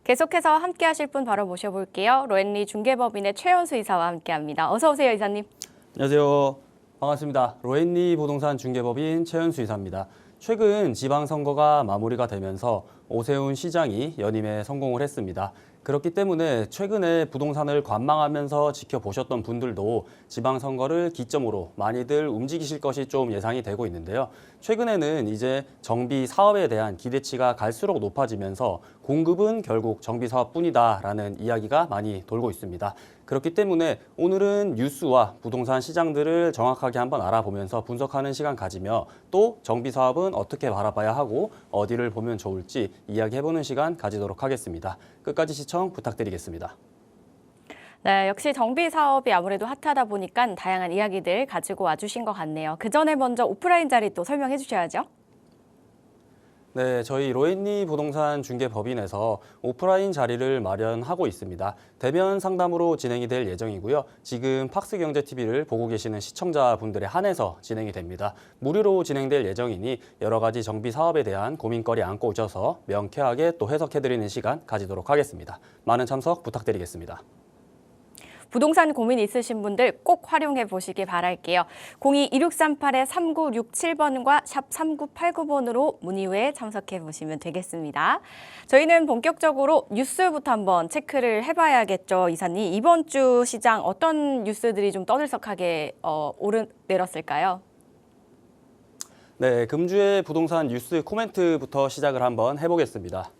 계속해서 함께 하실 분 바로 모셔볼게요. 로엔리 중개법인의 최현수 이사와 함께합니다. 어서 오세요, 이사님. 안녕하세요. 반갑습니다. 로엔리 부동산 중개법인 최현수 이사입니다. 최근 지방선거가 마무리가 되면서 오세훈 시장이 연임에 성공을 했습니다. 그렇기 때문에 최근에 부동산을 관망하면서 지켜보셨던 분들도 지방선거를 기점으로 많이들 움직이실 것이 좀 예상이 되고 있는데요. 최근에는 이제 정비 사업에 대한 기대치가 갈수록 높아지면서 공급은 결국 정비 사업뿐이다라는 이야기가 많이 돌고 있습니다. 그렇기 때문에 오늘은 뉴스와 부동산 시장들을 정확하게 한번 알아보면서 분석하는 시간 가지며 또 정비 사업은 어떻게 바라봐야 하고 어디를 보면 좋을지 이야기해보는 시간 가지도록 하겠습니다. 끝까지 시청 부탁드리겠습니다. 네, 역시 정비 사업이 아무래도 핫하다 보니까 다양한 이야기들 가지고 와주신 것 같네요. 그 전에 먼저 오프라인 자리 또 설명해 주셔야죠. 네, 저희 로엔리 부동산 중개법인에서 오프라인 자리를 마련하고 있습니다. 대면 상담으로 진행이 될 예정이고요. 지금 팍스경제TV를 보고 계시는 시청자분들에 한해서 진행이 됩니다. 무료로 진행될 예정이니 여러 가지 정비 사업에 대한 고민거리 안고 오셔서 명쾌하게 또 해석해드리는 시간 가지도록 하겠습니다. 많은 참석 부탁드리겠습니다. 부동산 고민 있으신 분들 꼭 활용해 보시기 바랄게요. 02-2638-3967번과 샵 3989번으로 문의 후에 참석해 보시면 되겠습니다. 저희는 본격적으로 뉴스부터 한번 체크를 해봐야겠죠, 이사님. 이번 주 시장 어떤 뉴스들이 좀 떠들썩하게 오르내렸을까요? 네, 금주의 부동산 뉴스 코멘트부터 시작을 한번 해보겠습니다.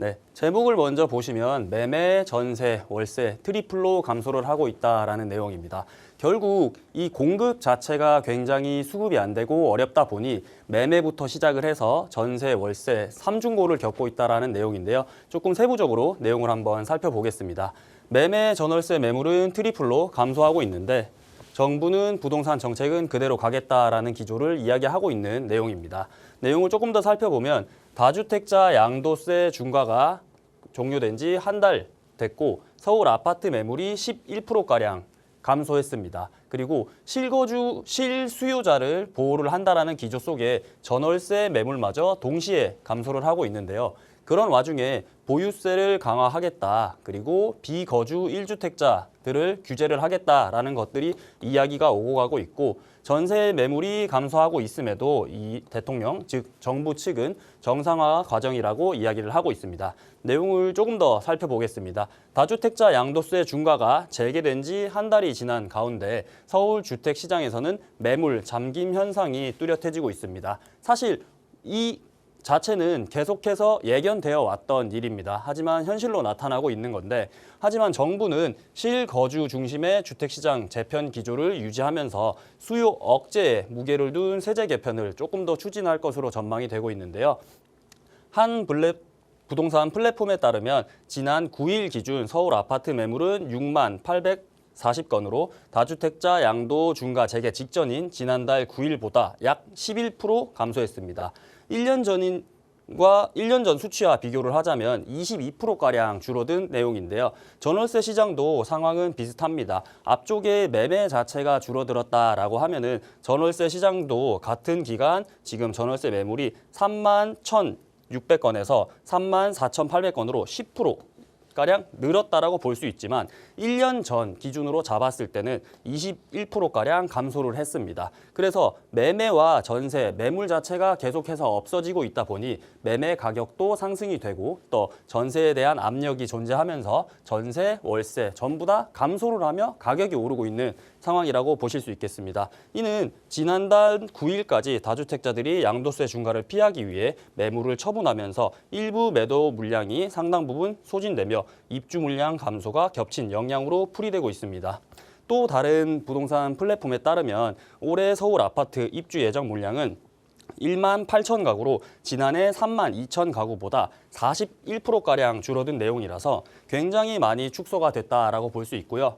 네, 제목을 먼저 보시면 매매, 전세, 월세 트리플로 감소를 하고 있다라는 내용입니다. 결국 이 공급 자체가 굉장히 수급이 안 되고 어렵다 보니 매매부터 시작을 해서 전세, 월세, 삼중고를 겪고 있다라는 내용인데요. 조금 세부적으로 내용을 한번 살펴보겠습니다. 매매, 전월세 매물은 트리플로 감소하고 있는데 정부는 부동산 정책은 그대로 가겠다라는 기조를 이야기하고 있는 내용입니다. 내용을 조금 더 살펴보면 다주택자 양도세 중과가 종료된 지 한 달 됐고 서울 아파트 매물이 11%가량 감소했습니다. 그리고 실수요자를 보호를 한다라는 기조 속에 전월세 매물마저 동시에 감소를 하고 있는데요. 그런 와중에 보유세를 강화하겠다. 그리고 비거주 1주택자들 것들을 규제를 하겠다라는 것들이 이야기가 오고 가고 있고 전세 매물이 감소하고 있음에도 이 대통령, 즉 정부 측은 정상화 과정이라고 이야기를 하고 있습니다. 내용을 조금 더 살펴보겠습니다. 다주택자 양도세 중과가 재개된 지 한 달이 지난 가운데 서울 주택 시장에서는 매물 잠김 현상이 뚜렷해지고 있습니다. 사실 이 자체는 계속해서 예견되어 왔던 일입니다. 하지만 현실로 나타나고 있는 건데 하지만 정부는 실거주 중심의 주택시장 재편 기조를 유지하면서 수요 억제에 무게를 둔 세제 개편을 조금 더 추진할 것으로 전망이 되고 있는데요. 한 부동산 플랫폼에 따르면 지난 9일 기준 서울 아파트 매물은 6만 840건으로 다주택자 양도 중과 재개 직전인 지난달 9일보다 약 11% 감소했습니다. 1년 전 수치와 비교를 하자면 22%가량 줄어든 내용인데요. 전월세 시장도 상황은 비슷합니다. 앞쪽에 매매 자체가 줄어들었다라고 하면은 전월세 시장도 같은 기간 지금 전월세 매물이 3만 1,600건에서 3만 4,800건으로 10%가량 늘었다라고 볼 수 있지만 1년 전 기준으로 잡았을 때는 21%가량 감소를 했습니다. 그래서 매매와 전세, 매물 자체가 계속해서 없어지고 있다 보니 매매 가격도 상승이 되고 또 전세에 대한 압력이 존재하면서 전세, 월세 전부 다 감소를 하며 가격이 오르고 있는 상황이라고 보실 수 있겠습니다. 이는 지난달 9일까지 다주택자들이 양도세 중과를 피하기 위해 매물을 처분하면서 일부 매도 물량이 상당 부분 소진되며 입주 물량 감소가 겹친 영향으로 풀이되고 있습니다. 또 다른 부동산 플랫폼에 따르면 올해 서울 아파트 입주 예정 물량은 1만 8천 가구로 지난해 3만 2천 가구보다 41%가량 줄어든 내용이라서 굉장히 많이 축소가 됐다라고 볼 수 있고요.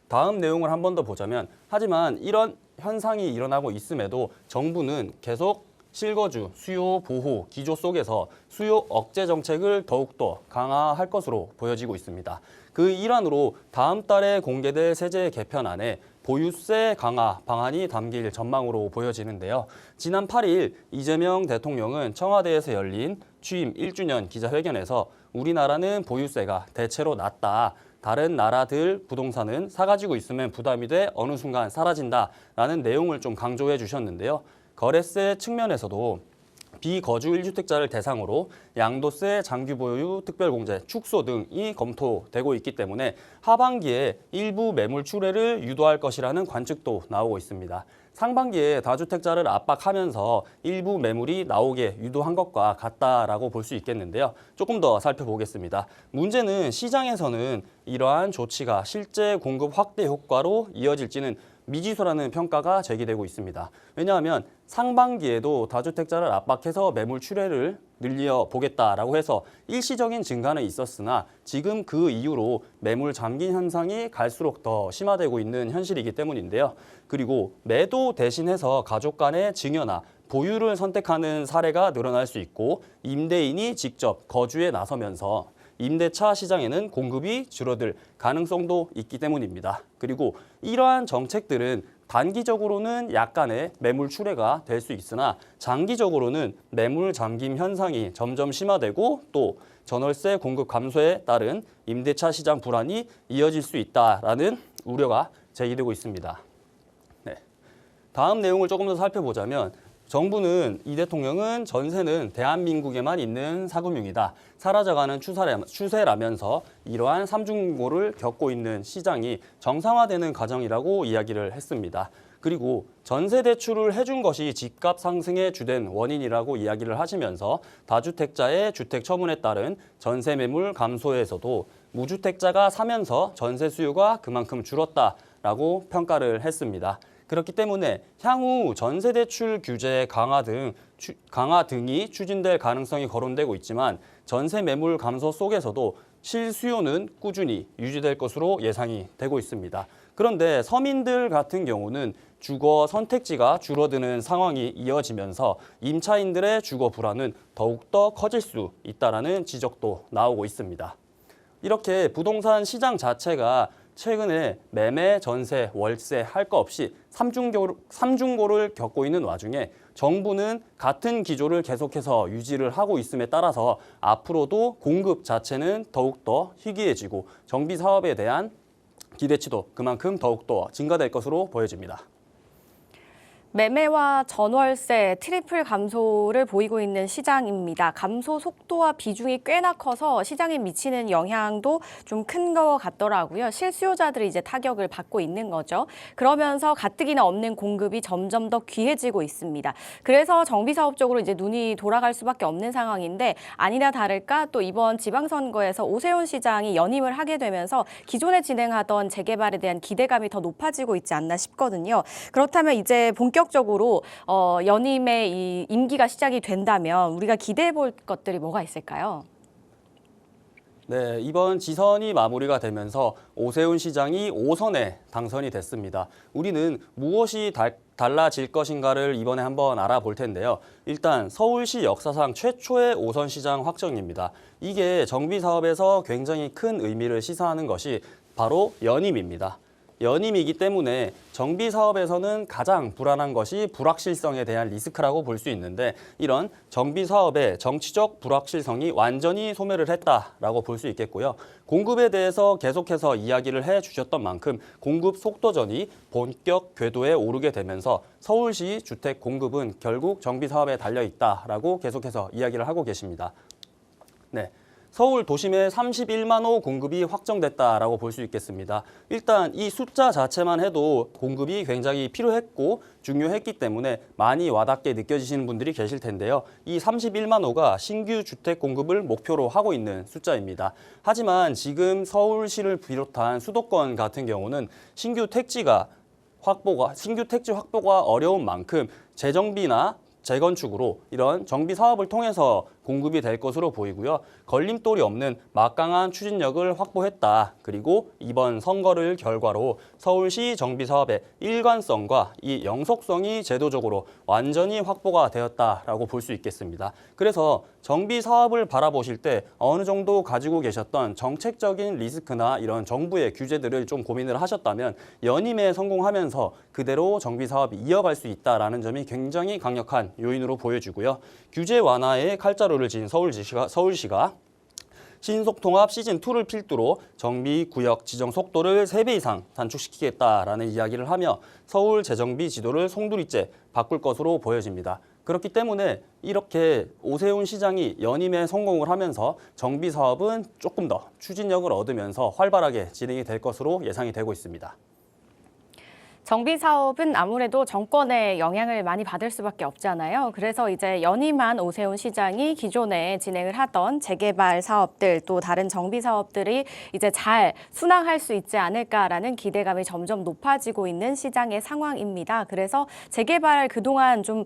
다음 내용을 한 번 더 보자면 하지만 이런 현상이 일어나고 있음에도 정부는 계속 실거주, 수요 보호 기조 속에서 수요 억제 정책을 더욱더 강화할 것으로 보여지고 있습니다. 그 일환으로 다음 달에 공개될 세제 개편안에 보유세 강화 방안이 담길 전망으로 보여지는데요. 지난 8일 이재명 대통령은 청와대에서 열린 취임 1주년 기자회견에서 우리나라는 보유세가 대체로 낮다. 다른 나라들 부동산은 사가지고 있으면 부담이 돼 어느 순간 사라진다라는 내용을 좀 강조해 주셨는데요. 거래세 측면에서도 비거주 1주택자를 대상으로 양도세, 장기보유, 특별공제, 축소 등이 검토되고 있기 때문에 하반기에 일부 매물 출회를 유도할 것이라는 관측도 나오고 있습니다. 상반기에 다주택자를 압박하면서 일부 매물이 나오게 유도한 것과 같다라고 볼 수 있겠는데요. 조금 더 살펴보겠습니다. 문제는 시장에서는 이러한 조치가 실제 공급 확대 효과로 이어질지는 미지수라는 평가가 제기되고 있습니다. 왜냐하면 상반기에도 다주택자를 압박해서 매물 출회를 늘려 보겠다라고 해서 일시적인 증가는 있었으나 지금 그 이후로 매물 잠긴 현상이 갈수록 더 심화되고 있는 현실이기 때문인데요. 그리고 매도 대신해서 가족 간의 증여나 보유를 선택하는 사례가 늘어날 수 있고 임대인이 직접 거주에 나서면서 임대차 시장에는 공급이 줄어들 가능성도 있기 때문입니다. 그리고 이러한 정책들은 단기적으로는 약간의 매물 출회가 될 수 있으나 장기적으로는 매물 잠김 현상이 점점 심화되고 또 전월세 공급 감소에 따른 임대차 시장 불안이 이어질 수 있다라는 우려가 제기되고 있습니다. 네. 다음 내용을 조금 더 살펴보자면 정부는 이 대통령은 전세는 대한민국에만 있는 사금융이다. 사라져가는 추세라면서 이러한 삼중고를 겪고 있는 시장이 정상화되는 과정이라고 이야기를 했습니다. 그리고 전세 대출을 해준 것이 집값 상승의 주된 원인이라고 이야기를 하시면서 다주택자의 주택 처분에 따른 전세 매물 감소에서도 무주택자가 사면서 전세 수요가 그만큼 줄었다라고 평가를 했습니다. 그렇기 때문에 향후 전세대출 규제 강화 등이 추진될 가능성이 거론되고 있지만 전세 매물 감소 속에서도 실수요는 꾸준히 유지될 것으로 예상이 되고 있습니다. 그런데 서민들 같은 경우는 주거 선택지가 줄어드는 상황이 이어지면서 임차인들의 주거 불안은 더욱더 커질 수 있다는 지적도 나오고 있습니다. 이렇게 부동산 시장 자체가 최근에 매매, 전세, 월세 할 거 없이 삼중고를 겪고 있는 와중에 정부는 같은 기조를 계속해서 유지를 하고 있음에 따라서 앞으로도 공급 자체는 더욱더 희귀해지고 정비 사업에 대한 기대치도 그만큼 더욱더 증가될 것으로 보여집니다. 매매와 전월세 트리플 감소를 보이고 있는 시장입니다. 감소 속도와 비중이 꽤나 커서 시장에 미치는 영향도 좀 큰 것 같더라고요. 실수요자들이 이제 타격을 받고 있는 거죠. 그러면서 가뜩이나 없는 공급이 점점 더 귀해지고 있습니다. 그래서 정비사업 쪽으로 이제 눈이 돌아갈 수밖에 없는 상황인데 아니나 다를까 또 이번 지방선거에서 오세훈 시장이 연임을 하게 되면서 기존에 진행하던 재개발에 대한 기대감이 더 높아지고 있지 않나 싶거든요. 그렇다면 이제 본격적으로 연임의 이 임기가 시작이 된다면 우리가 기대해 볼 것들이 뭐가 있을까요? 네, 이번 지선이 마무리가 되면서 오세훈 시장이 5선에 당선이 됐습니다. 우리는 무엇이 달라질 것인가를 이번에 한번 알아볼 텐데요. 일단 서울시 역사상 최초의 5선 시장 확정입니다. 이게 정비 사업에서 굉장히 큰 의미를 시사하는 것이 바로 연임입니다. 연임이기 때문에 정비 사업에서는 가장 불안한 것이 불확실성에 대한 리스크라고 볼 수 있는데 이런 정비 사업의 정치적 불확실성이 완전히 소멸을 했다라고 볼 수 있겠고요. 공급에 대해서 계속해서 이야기를 해주셨던 만큼 공급 속도전이 본격 궤도에 오르게 되면서 서울시 주택 공급은 결국 정비 사업에 달려 있다라고 계속해서 이야기를 하고 계십니다. 네. 서울 도심에 31만 호 공급이 확정됐다라고 볼 수 있겠습니다. 일단 이 숫자 자체만 해도 공급이 굉장히 필요했고 중요했기 때문에 많이 와닿게 느껴지시는 분들이 계실 텐데요. 이 31만 호가 신규 주택 공급을 목표로 하고 있는 숫자입니다. 하지만 지금 서울시를 비롯한 수도권 같은 경우는 신규 택지 확보가 어려운 만큼 재정비나 재건축으로 이런 정비 사업을 통해서 공급이 될 것으로 보이고요. 걸림돌이 없는 막강한 추진력을 확보했다. 그리고 이번 선거를 결과로 서울시 정비 사업의 일관성과 이 영속성이 제도적으로 완전히 확보가 되었다라고 볼 수 있겠습니다. 그래서 정비 사업을 바라보실 때 어느 정도 가지고 계셨던 정책적인 리스크나 이런 정부의 규제들을 좀 고민을 하셨다면 연임에 성공하면서 그대로 정비 사업이 이어갈 수 있다라는 점이 굉장히 강력한 요인으로 보여지고요. 규제 완화에 칼자루를 진 서울시가 신속통합 시즌2를 필두로 정비구역 지정 속도를 3배 이상 단축시키겠다라는 이야기를 하며 서울 재정비 지도를 송두리째 바꿀 것으로 보여집니다. 그렇기 때문에 이렇게 오세훈 시장이 연임에 성공을 하면서 정비 사업은 조금 더 추진력을 얻으면서 활발하게 진행이 될 것으로 예상이 되고 있습니다. 정비 사업은 아무래도 정권의 영향을 많이 받을 수밖에 없잖아요. 그래서 이제 연임한 오세훈 시장이 기존에 진행을 하던 재개발 사업들 또 다른 정비 사업들이 이제 잘 순항할 수 있지 않을까라는 기대감이 점점 높아지고 있는 시장의 상황입니다. 그래서 재개발 그동안 좀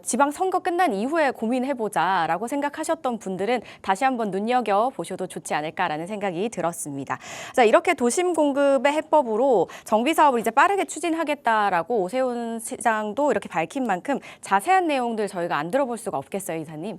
지방 선거 끝난 이후에 고민해보자라고 생각하셨던 분들은 다시 한번 눈여겨보셔도 좋지 않을까라는 생각이 들었습니다. 자, 이렇게 도심 공급의 해법으로 정비 사업을 이제 빠르게 추진하겠다라고 오세훈 시장도 이렇게 밝힌 만큼 자세한 내용들 저희가 안 들어볼 수가 없겠어요, 이사님.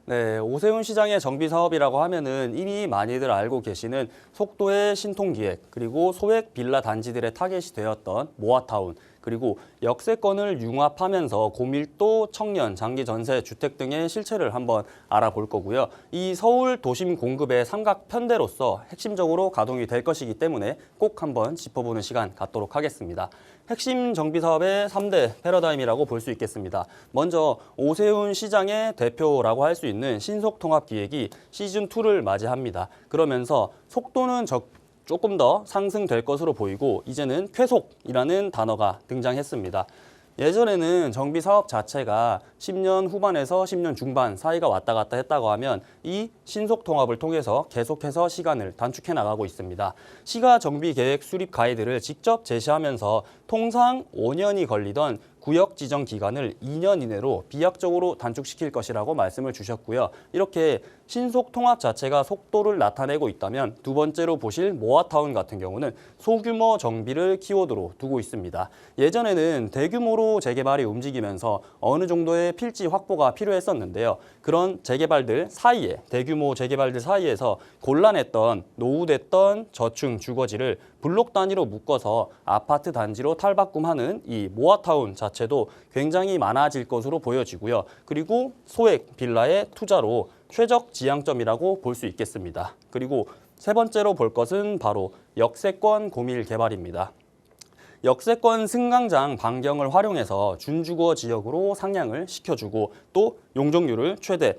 네, 오세훈 시장의 정비 사업이라고 하면은 이미 많이들 알고 계시는 속도의 신통기획 그리고 소액 빌라 단지들의 타겟이 되었던 모아타운 그리고 역세권을 융합하면서 고밀도 청년, 장기 전세 주택 등의 실체를 한번 알아볼 거고요. 이 서울 도심 공급의 삼각 편대로서 핵심적으로 가동이 될 것이기 때문에 꼭 한번 짚어보는 시간 갖도록 하겠습니다. 핵심 정비 사업의 3대 패러다임이라고 볼 수 있겠습니다. 먼저 오세훈 시장의 대표라고 할 수 있는 신속통합기획이 시즌2를 맞이합니다. 그러면서 속도는 조금 더 상승될 것으로 보이고 이제는 쾌속이라는 단어가 등장했습니다. 예전에는 정비 사업 자체가 10년 후반에서 10년 중반 사이가 왔다 갔다 했다고 하면 이 신속 통합을 통해서 계속해서 시간을 단축해 나가고 있습니다. 시가 정비 계획 수립 가이드를 직접 제시하면서 통상 5년이 걸리던 구역 지정 기간을 2년 이내로 비약적으로 단축시킬 것이라고 말씀을 주셨고요. 이렇게 신속 통합 자체가 속도를 나타내고 있다면 두 번째로 보실 모아타운 같은 경우는 소규모 정비를 키워드로 두고 있습니다. 예전에는 대규모로 재개발이 움직이면서 어느 정도의 필지 확보가 필요했었는데요. 그런 재개발들 사이에 대규모 재개발들 사이에서 곤란했던 노후됐던 저층 주거지를 블록 단위로 묶어서 아파트 단지로 탈바꿈하는 이 모아타운 자체도 굉장히 많아질 것으로 보여지고요. 그리고 소액 빌라의 투자로 최적 지향점이라고 볼 수 있겠습니다. 그리고 세 번째로 볼 것은 바로 역세권 고밀 개발입니다. 역세권 승강장 반경을 활용해서 준주거 지역으로 상향을 시켜주고 또 용적률을 최대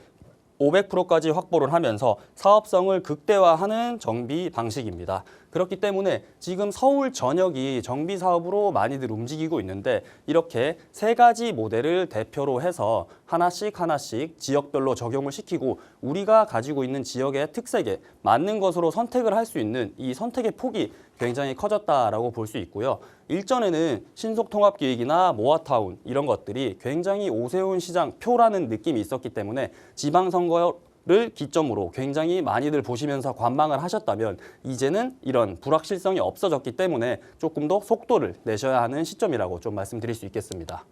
500%까지 확보를 하면서 사업성을 극대화하는 정비 방식입니다. 그렇기 때문에 지금 서울 전역이 정비 사업으로 많이들 움직이고 있는데 이렇게 세 가지 모델을 대표로 해서 하나씩 지역별로 적용을 시키고 우리가 가지고 있는 지역의 특색에 맞는 것으로 선택을 할 수 있는 이 선택의 폭이 굉장히 커졌다라고 볼 수 있고요. 일전에는 신속통합기획이나 모아타운 이런 것들이 굉장히 오세훈 시장 표라는 느낌이 있었기 때문에 지방선거를 기점으로 굉장히 많이들 보시면서 관망을 하셨다면 이제는 이런 불확실성이 없어졌기 때문에 조금 더 속도를 내셔야 하는 시점이라고 좀 말씀드릴 수 있겠습니다.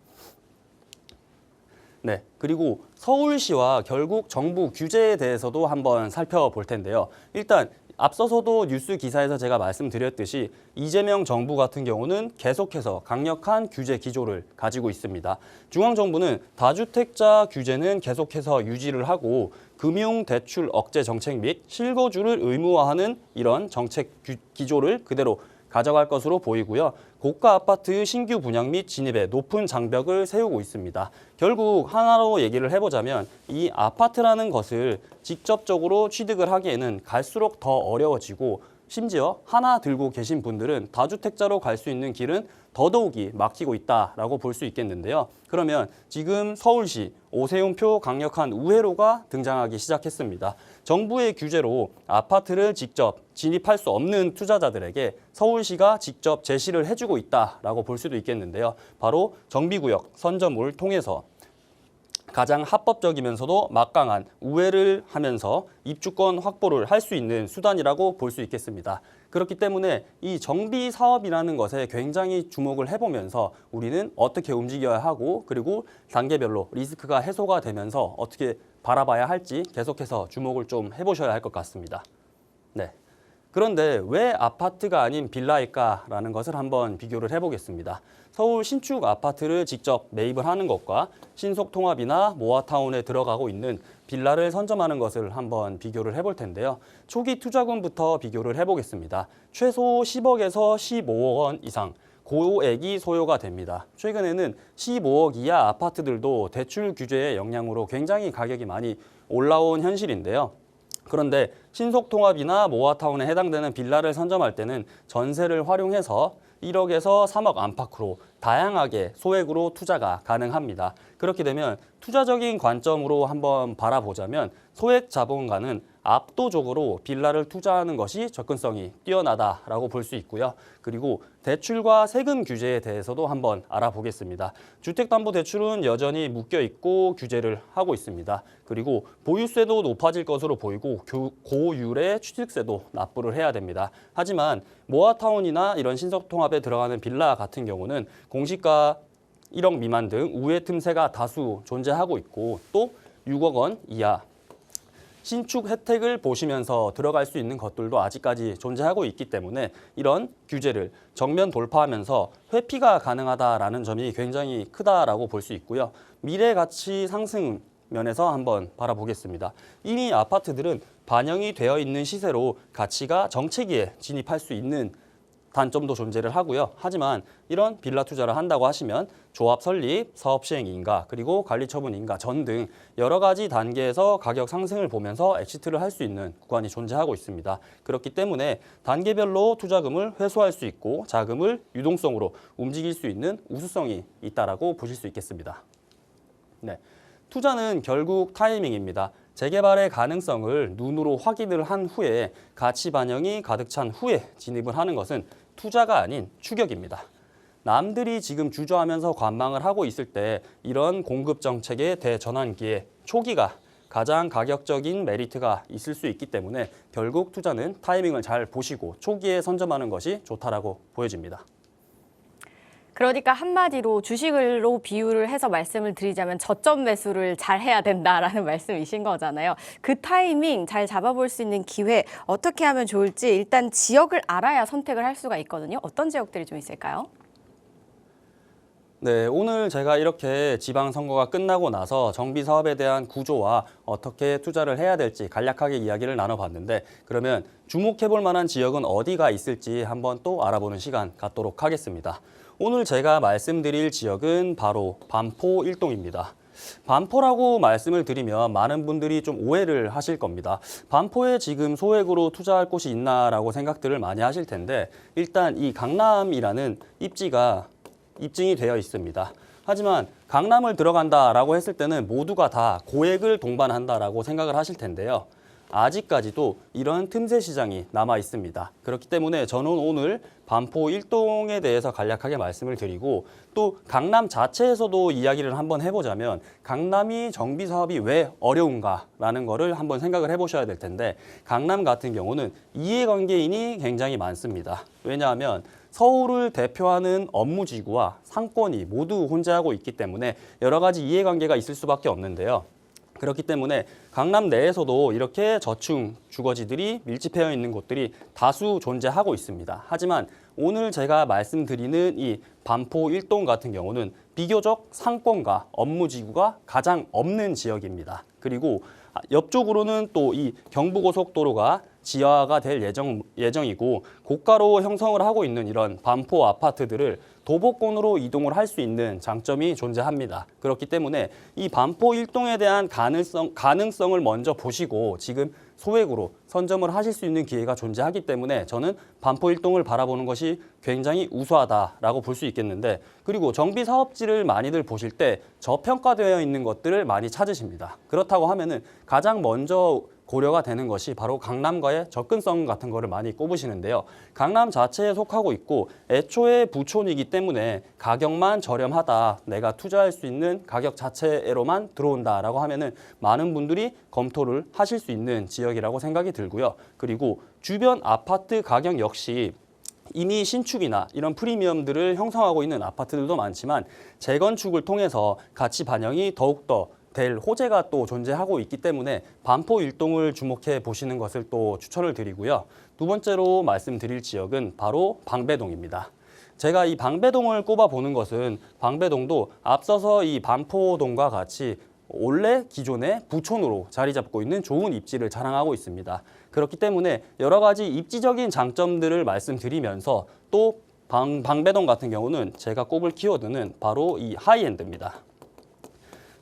네, 그리고 서울시와 결국 정부 규제에 대해서도 한번 살펴볼 텐데요. 일단 앞서서도 뉴스 기사에서 제가 말씀드렸듯이 이재명 정부 같은 경우는 계속해서 강력한 규제 기조를 가지고 있습니다. 중앙정부는 다주택자 규제는 계속해서 유지를 하고 금융대출 억제 정책 및 실거주를 의무화하는 이런 정책 기조를 그대로 가져갈 것으로 보이고요. 고가 아파트 신규 분양 및 진입에 높은 장벽을 세우고 있습니다. 결국 하나로 얘기를 해보자면 이 아파트라는 것을 직접적으로 취득을 하기에는 갈수록 더 어려워지고 심지어 하나 들고 계신 분들은 다주택자로 갈 수 있는 길은 더더욱이 막히고 있다라고 볼 수 있겠는데요. 그러면 지금 서울시 오세훈표 강력한 우회로가 등장하기 시작했습니다. 정부의 규제로 아파트를 직접 진입할 수 없는 투자자들에게 서울시가 직접 제시를 해주고 있다라고 볼 수도 있겠는데요. 바로 정비구역 선점을 통해서 가장 합법적이면서도 막강한 우회를 하면서 입주권 확보를 할 수 있는 수단이라고 볼 수 있겠습니다. 그렇기 때문에 이 정비 사업이라는 것에 굉장히 주목을 해보면서 우리는 어떻게 움직여야 하고 그리고 단계별로 리스크가 해소가 되면서 어떻게 바라봐야 할지 계속해서 주목을 좀 해보셔야 할 것 같습니다. 네. 그런데 왜 아파트가 아닌 빌라일까라는 것을 한번 비교를 해보겠습니다. 서울 신축 아파트를 직접 매입을 하는 것과 신속통합이나 모아타운에 들어가고 있는 빌라를 선점하는 것을 한번 비교를 해볼 텐데요. 초기 투자금부터 비교를 해보겠습니다. 최소 10억에서 15억 원 이상 고액이 소요가 됩니다. 최근에는 15억 이하 아파트들도 대출 규제의 영향으로 굉장히 가격이 많이 올라온 현실인데요. 그런데 신속통합이나 모아타운에 해당되는 빌라를 선점할 때는 전세를 활용해서 1억에서 3억 안팎으로 다양하게 소액으로 투자가 가능합니다. 그렇게 되면 투자적인 관점으로 한번 바라보자면 소액 자본가는 압도적으로 빌라를 투자하는 것이 접근성이 뛰어나다라고 볼 수 있고요. 그리고 대출과 세금 규제에 대해서도 한번 알아보겠습니다. 주택담보대출은 여전히 묶여 있고 규제를 하고 있습니다. 그리고 보유세도 높아질 것으로 보이고 고율의 취득세도 납부를 해야 됩니다. 하지만 모아타운이나 이런 신속통합에 들어가는 빌라 같은 경우는 공시가 1억 미만 등 우회 틈새가 다수 존재하고 있고 또 6억 원 이하 신축 혜택을 보시면서 들어갈 수 있는 것들도 아직까지 존재하고 있기 때문에 이런 규제를 정면 돌파하면서 회피가 가능하다라는 점이 굉장히 크다라고 볼 수 있고요. 미래 가치 상승 면에서 한번 바라보겠습니다. 이미 아파트들은 반영이 되어 있는 시세로 가치가 정체기에 진입할 수 있는 단점도 존재를 하고요. 하지만 이런 빌라 투자를 한다고 하시면 조합 설립, 사업 시행 인가, 그리고 관리 처분 인가 전 등 여러 가지 단계에서 가격 상승을 보면서 엑시트를 할 수 있는 구간이 존재하고 있습니다. 그렇기 때문에 단계별로 투자금을 회수할 수 있고 자금을 유동성으로 움직일 수 있는 우수성이 있다라고 보실 수 있겠습니다. 네, 투자는 결국 타이밍입니다. 재개발의 가능성을 눈으로 확인을 한 후에 가치 반영이 가득 찬 후에 진입을 하는 것은 투자가 아닌 추격입니다. 남들이 지금 주저하면서 관망을 하고 있을 때 이런 공급 정책의 대전환기에 초기가 가장 가격적인 메리트가 있을 수 있기 때문에 결국 투자는 타이밍을 잘 보시고 초기에 선점하는 것이 좋다라고 보여집니다. 그러니까 한마디로 주식으로 비유를 해서 말씀을 드리자면 저점 매수를 잘 해야 된다라는 말씀이신 거잖아요. 그 타이밍 잘 잡아볼 수 있는 기회 어떻게 하면 좋을지 일단 지역을 알아야 선택을 할 수가 있거든요. 어떤 지역들이 좀 있을까요? 네, 오늘 제가 이렇게 지방선거가 끝나고 나서 정비사업에 대한 구조와 어떻게 투자를 해야 될지 간략하게 이야기를 나눠봤는데 그러면 주목해볼 만한 지역은 어디가 있을지 한번 또 알아보는 시간 갖도록 하겠습니다. 오늘 제가 말씀드릴 지역은 바로 반포 일동입니다. 반포라고 말씀을 드리면 많은 분들이 좀 오해를 하실 겁니다. 반포에 지금 소액으로 투자할 곳이 있나라고 생각들을 많이 하실 텐데 일단 이 강남이라는 입증이 되어 있습니다. 하지만 강남을 들어간다라고 했을 때는 모두가 다 고액을 동반한다라고 생각을 하실 텐데요. 아직까지도 이런 틈새 시장이 남아 있습니다. 그렇기 때문에 저는 오늘 반포 일동에 대해서 간략하게 말씀을 드리고 또 강남 자체에서도 이야기를 한번 해보자면 강남이 정비 사업이 왜 어려운가라는 거를 한번 생각을 해보셔야 될 텐데 강남 같은 경우는 이해관계인이 굉장히 많습니다. 왜냐하면 서울을 대표하는 업무지구와 상권이 모두 혼재하고 있기 때문에 여러 가지 이해관계가 있을 수밖에 없는데요. 그렇기 때문에 강남 내에서도 이렇게 저층 주거지들이 밀집해 있는 곳들이 다수 존재하고 있습니다. 하지만 오늘 제가 말씀드리는 이 반포 일동 같은 경우는 비교적 상권과 업무지구가 가장 없는 지역입니다. 그리고 옆쪽으로는 또 이 경부고속도로가 지하화가 될 예정이고 고가로 형성을 하고 있는 이런 반포 아파트들을 도보권으로 이동을 할 수 있는 장점이 존재합니다. 그렇기 때문에 이 반포 일동에 대한 가능성을 먼저 보시고 지금 소액으로 선점을 하실 수 있는 기회가 존재하기 때문에 저는 반포 일동을 바라보는 것이 굉장히 우수하다라고 볼 수 있겠는데 그리고 정비 사업지를 많이들 보실 때 저평가되어 있는 것들을 많이 찾으십니다. 그렇다고 하면은 가장 먼저 고려가 되는 것이 바로 강남과의 접근성 같은 거를 많이 꼽으시는데요. 강남 자체에 속하고 있고 애초에 부촌이기 때문에 가격만 저렴하다, 내가 투자할 수 있는 가격 자체로만 들어온다라고 하면은 많은 분들이 검토를 하실 수 있는 지역이라고 생각이 들고요. 그리고 주변 아파트 가격 역시 이미 신축이나 이런 프리미엄들을 형성하고 있는 아파트들도 많지만 재건축을 통해서 가치 반영이 더욱더 될 호재가 또 존재하고 있기 때문에 반포 일동을 주목해 보시는 것을 또 추천을 드리고요. 두 번째로 말씀드릴 지역은 바로 방배동입니다. 제가 이 방배동을 꼽아보는 것은 방배동도 앞서서 이 반포동과 같이 원래 기존의 부촌으로 자리 잡고 있는 좋은 입지를 자랑하고 있습니다. 그렇기 때문에 여러 가지 입지적인 장점들을 말씀드리면서 또 방배동 같은 경우는 제가 꼽을 키워드는 바로 이 하이엔드입니다.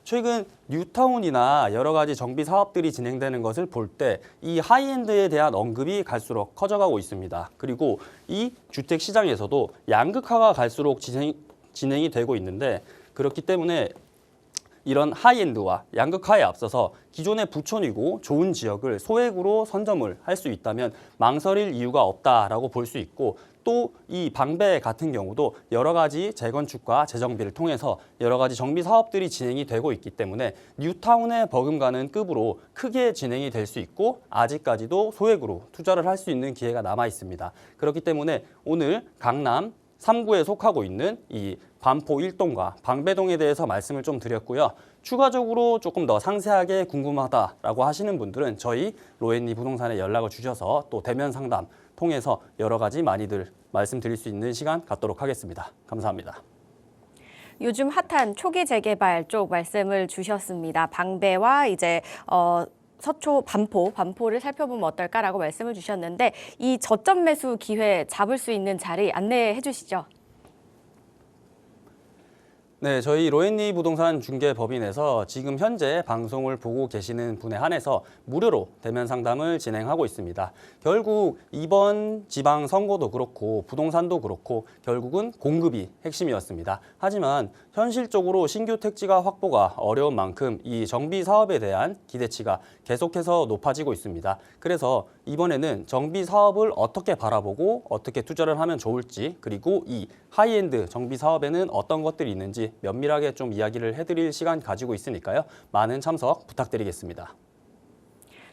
최근 뉴타운이나 여러 가지 정비 사업들이 진행되는 것을 볼 때 이 하이엔드에 대한 언급이 갈수록 커져가고 있습니다. 그리고 이 주택 시장에서도 양극화가 갈수록 진행이 되고 있는데 그렇기 때문에 이런 하이엔드와 양극화에 앞서서 기존의 부촌이고 좋은 지역을 소액으로 선점을 할 수 있다면 망설일 이유가 없다라고 볼 수 있고 또 이 방배 같은 경우도 여러 가지 재건축과 재정비를 통해서 여러 가지 정비 사업들이 진행이 되고 있기 때문에 뉴타운에 버금가는 급으로 크게 진행이 될 수 있고 아직까지도 소액으로 투자를 할 수 있는 기회가 남아 있습니다. 그렇기 때문에 오늘 강남 3구에 속하고 있는 이 반포 일동과 방배동에 대해서 말씀을 좀 드렸고요. 추가적으로 조금 더 상세하게 궁금하다라고 하시는 분들은 저희 로엔리 부동산에 연락을 주셔서 또 대면 상담 통해서 여러 가지 많이들 말씀드릴 수 있는 시간 갖도록 하겠습니다. 감사합니다. 요즘 핫한 초기 재개발 쪽 말씀을 주셨습니다. 방배와 이제 서초 반포를 살펴보면 어떨까라고 말씀을 주셨는데 이 저점 매수 기회 잡을 수 있는 자리 안내해 주시죠. 네, 저희 로엔리 부동산 중개법인에서 지금 현재 방송을 보고 계시는 분에 한해서 무료로 대면 상담을 진행하고 있습니다. 결국 이번 지방 선거도 그렇고 부동산도 그렇고 결국은 공급이 핵심이었습니다. 하지만 현실적으로 신규 택지가 확보가 어려운 만큼 이 정비 사업에 대한 기대치가 계속해서 높아지고 있습니다. 그래서 이번에는 정비 사업을 어떻게 바라보고 어떻게 투자를 하면 좋을지 그리고 이 하이엔드 정비 사업에는 어떤 것들이 있는지 면밀하게 좀 이야기를 해드릴 시간 가지고 있으니까요. 많은 참석 부탁드리겠습니다.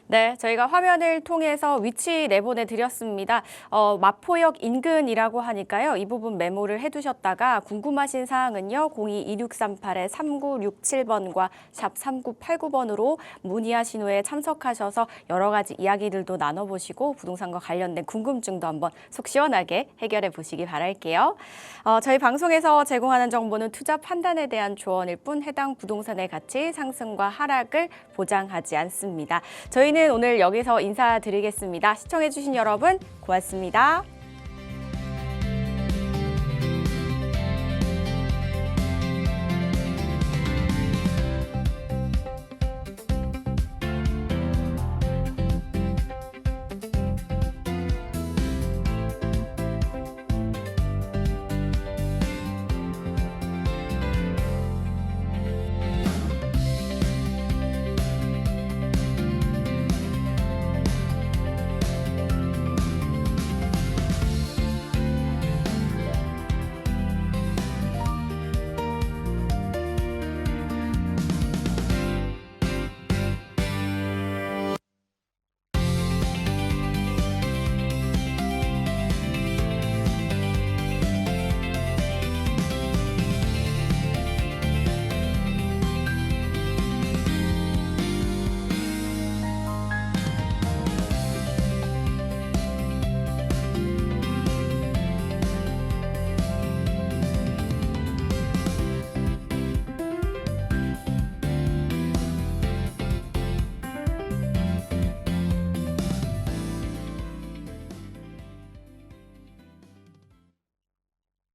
네, 저희가 화면을 통해서 위치 내보내 드렸습니다. 마포역 인근이라고 하니까요. 이 부분 메모를 해두셨다가 궁금하신 사항은요. 02-2638-3967번과 샵 3989번으로 문의하신 후에 참석하셔서 여러 가지 이야기들도 나눠보시고 부동산과 관련된 궁금증도 한번 속 시원하게 해결해 보시기 바랄게요. 저희 방송에서 제공하는 정보는 투자 판단에 대한 조언일 뿐 해당 부동산의 가치 상승과 하락을 보장하지 않습니다. 저희는 오늘 여기서 인사드리겠습니다. 시청해주신 여러분 고맙습니다.